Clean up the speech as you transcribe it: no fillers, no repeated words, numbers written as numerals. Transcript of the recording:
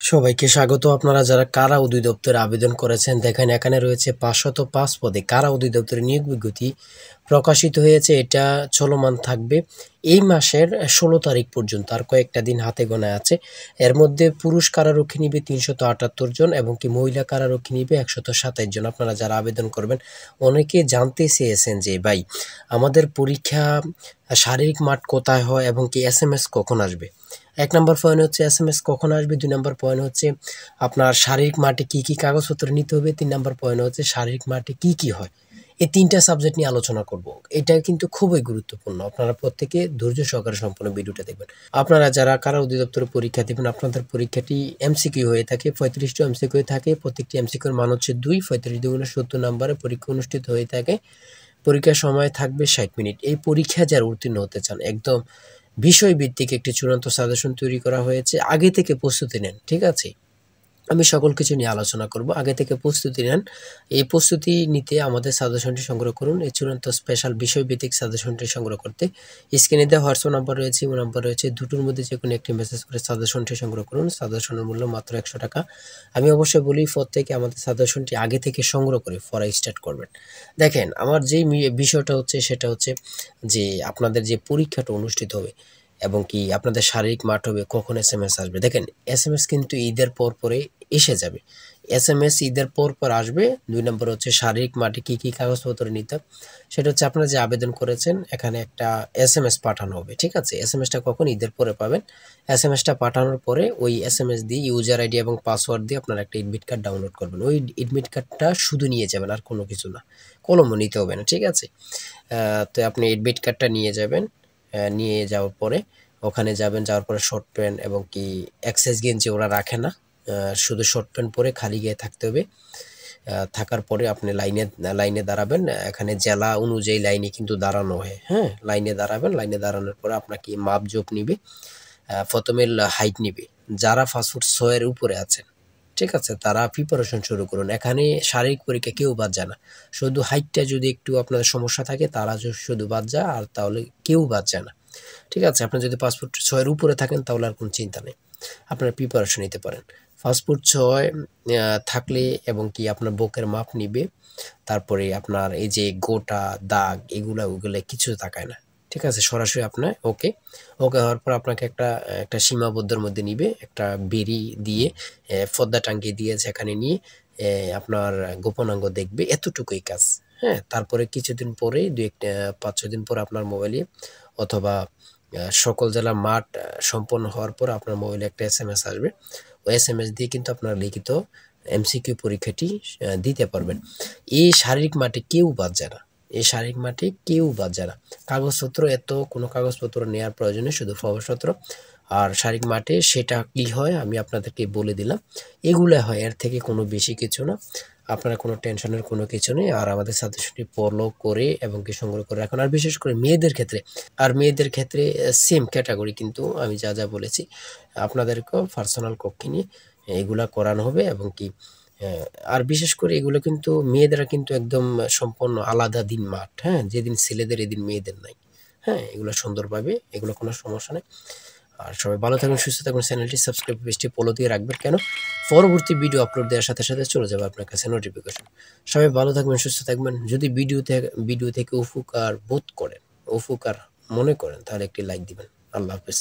সবাইকে স্বাগত। আপনারা যারা কারা অধিদপ্তরে আবেদন করেছেন, দেখেন এখানে রয়েছে 505 পদে কারা অধিদপ্তরে নিয়োগ বিজ্ঞপ্তি প্রকাশিত হয়েছে। এটা চলমান থাকবে এই মাসের 16 তারিখ পর্যন্ত, আর কয়েকটা দিন হাতে গোনা আছে। এর মধ্যে পুরুষ কারারক্ষী নিবে 378 জন এবং কি মহিলা কারারক্ষী নিবে 127 জন। আপনারা যারা আবেদন করবেন, অনেকে জানতে চেয়েছেন যে ভাই আমাদের পরীক্ষা শারীরিক মাঠ কোথায় হয় এবং কি SMS কখন আসবে। 1 নম্বর পয়েন্ট হচ্ছে SMS কখন আসবে, 2 নম্বর পয়েন্ট হচ্ছে আপনার শারীরিক মাঠে কি কি কাগজপত্র নিতে হবে, 3 নম্বর পয়েন্ট হচ্ছে শারীরিক মাঠে কি কি হয়। এই 3টা সাবজেক্ট নিয়ে আলোচনা করব। এটা কিন্তু খুবই গুরুত্বপূর্ণ। আপনারা প্রত্যেকে ধৈর্য সহকারে সম্পূর্ণ ভিডিওটা দেখবেন। আপনারা যারা কারা অধিদপ্তরে পরীক্ষা দিবেন, আপনাদের পরীক্ষাটি MCQ হয়ে থাকে, 35টা MCQ হয়ে থাকে। প্রত্যেকটি MCQ এর মান হচ্ছে 2, 35 দুগুণে 70 নম্বরে পরীক্ষা অনুষ্ঠিত হয়ে থাকে। পরীক্ষার সময় থাকবে 60 মিনিট। এই পরীক্ষা যারা উত্তীর্ণ হতে চান, একদম বিষয়ভিত্তিক একটি চূড়ান্ত সাজেশন তৈরি করা হয়েছে। আগে থেকে প্রস্তুতি নেন, ঠিক আছে? আমি সকল কিছু নিয়ে আলোচনা করব। আগে থেকে প্রস্তুতি নেন। এই প্রস্তুতি নিতে আমাদের সাজেশনটি সংগ্রহ করুন। এই চূড়ান্ত স্পেশাল বিষয়ভিত্তিক সাজেশনটি সংগ্রহ করতে স্ক্রিনে দেওয়া হোয়াটসঅ্যাপ নাম্বার রয়েছে, ইমো নাম্বার রয়েছে, দুটোর মধ্যে যে কোনো একটি মেসেজ করে সাজেশনটি সংগ্রহ করুন। সাজেশনের মূল্য মাত্র 100 টাকা। আমি অবশ্যই বলি, প্রত্যেকে আমাদের সাজেশনটি আগে থেকে সংগ্রহ করে পড়া স্টার্ট করবেন। দেখেন, আমার যেই বিষয়টা হচ্ছে সেটা হচ্ছে যে আপনাদের যে পরীক্ষাটা অনুষ্ঠিত হবে এবং কি আপনাদের শারীরিক মাঠ হবে, কখন SMS আসবে। দেখেন, SMS কিন্তু ঈদের পর পরে এসে যাবে। SMS ঈদের পর পর আসবে। 2 নম্বর হচ্ছে শারীরিক মাঠে কি কি কাগজপত্র নিতে, সেটা হচ্ছে আপনারা যে আবেদন করেছেন এখানে একটা SMS পাঠানো হবে, ঠিক আছে? SMSটা কখন? ঈদের পরে পাবেন। SMSটা পাঠানোর পরে ওই SMS দিয়ে ইউজার আইডি এবং পাসওয়ার্ড দিয়ে আপনারা একটা এডমিট কার্ড ডাউনলোড করবেন। ওই এডমিট কার্ডটা শুধু নিয়ে যাবেন, আর কোনো কিছু না। কলমও নিতে হবে না, ঠিক আছে? তো আপনি এডমিট কার্ডটা নিয়ে যাবেন। নিয়ে যাওয়ার পরে ওখানে যাবেন, যাওয়ার পরে শর্ট প্যান্ট এবং কি এক্সারসাইজ গেঞ্জি ওরা রাখে না, শুধু শর্ট প্যান্ট পরে খালি গায়ে থাকতে হবে। থাকার পরে আপনি লাইনে লাইনে দাঁড়াবেন। এখানে জেলা অনুযায়ী লাইনে কিন্তু দাঁড়ানো হয়, হ্যাঁ? লাইনে দাঁড়াবেন। লাইনে দাঁড়ানোর পরে আপনাকে মাপজোপ নিবে। প্রথমে হাইট নিবে। যারা 5 ফুট 6 এর উপরে আছেন, ঠিক আছে, তারা প্রিপারেশন শুরু করুন। এখানে শারীরিক পরীক্ষা কেউ বাদ যায় না। শুধু হাইটটা যদি একটু আপনাদের সমস্যা থাকে, তারা শুধু বাদ যায়, আর তাহলে কেউ বাদ যায় না, ঠিক আছে? আপনি যদি 5 ফুট 6 এর উপরে থাকেন তাহলে আর কোনো চিন্তা নেই, আপনারা প্রিপারেশন নিতে পারেন। 5 ফুট 6 থাকলে এবং কি আপনার বুকের মাপ নিবে। তারপরে আপনার এই যে গোটা দাগ এগুলা ওগুলা কিছু তাকায় না, ঠিক আছে? সরাসরি আপনার ওকে হওয়ার পর আপনাকে একটা একটা সীমাবদ্ধের মধ্যে নিবে, একটা বেড়ি দিয়ে পর্দা টাঙ্গিয়ে দিয়ে সেখানে নিয়ে আপনার গোপনাঙ্গ দেখবে। এতটুকুই কাজ, হ্যাঁ? তারপরে কিছুদিন পরে 5-6 দিন পর আপনার মোবাইলে অথবা সকল জেলার মাঠ সম্পন্ন হওয়ার পর আপনার মোবাইলে একটা SMS আসবে। ওই SMS দিয়ে কিন্তু আপনার লিখিত MCQ পরীক্ষাটি দিতে পারবেন। এই শারীরিক মাঠে কেউ বাদ যায় না। এই শারীরিক মাঠে কেউ বাদ যায় না। কাগজপত্র কোনো কাগজপত্র নেওয়ার প্রয়োজন নেই, শুধু প্রবেশপত্র। আর শারীরিক মাঠে সেটা কি হয় আমি আপনাদেরকে বলে দিলাম। এগুলা হয়, এর থেকে কোনো বেশি কিছু না। আপনারা কোনো টেনশনের কোনো কিছু নেই। আর আমাদের সাজেশনটি ফলো করে এবং কি সংগ্রহ করে রাখুন। আর বিশেষ করে মেয়েদের ক্ষেত্রে সেম ক্যাটাগরি, কিন্তু আমি যা যা বলেছি আপনাদেরকেও পার্সোনাল কক্ষে নিয়ে এগুলা করানো হবে এবং কি আর বিশেষ করে এগুলো কিন্তু মেয়েদেরা কিন্তু একদম সম্পূর্ণ আলাদা দিন মাঠ, হ্যাঁ? যেদিন ছেলেদের এদিন মেয়েদের নাই, হ্যাঁ? এগুলো সুন্দরভাবে, এগুলো কোনো সমস্যা নেই। আর সবাই ভালো থাকবেন, সুস্থ থাকবেন। চ্যানেলটি সাবস্ক্রাইব, পেজটি ফলো দিয়ে রাখবেন। কেন? পরবর্তী ভিডিও আপলোড দেওয়ার সাথে সাথে চলে যাবে আপনার কাছে নোটিফিকেশন। সবাই ভালো থাকবেন, সুস্থ থাকবেন। যদি ভিডিও থেকে উপকার বোধ করেন, উপকার মনে করেন, তাহলে একটি লাইক দিবেন। আল্লাহ হাফেজ।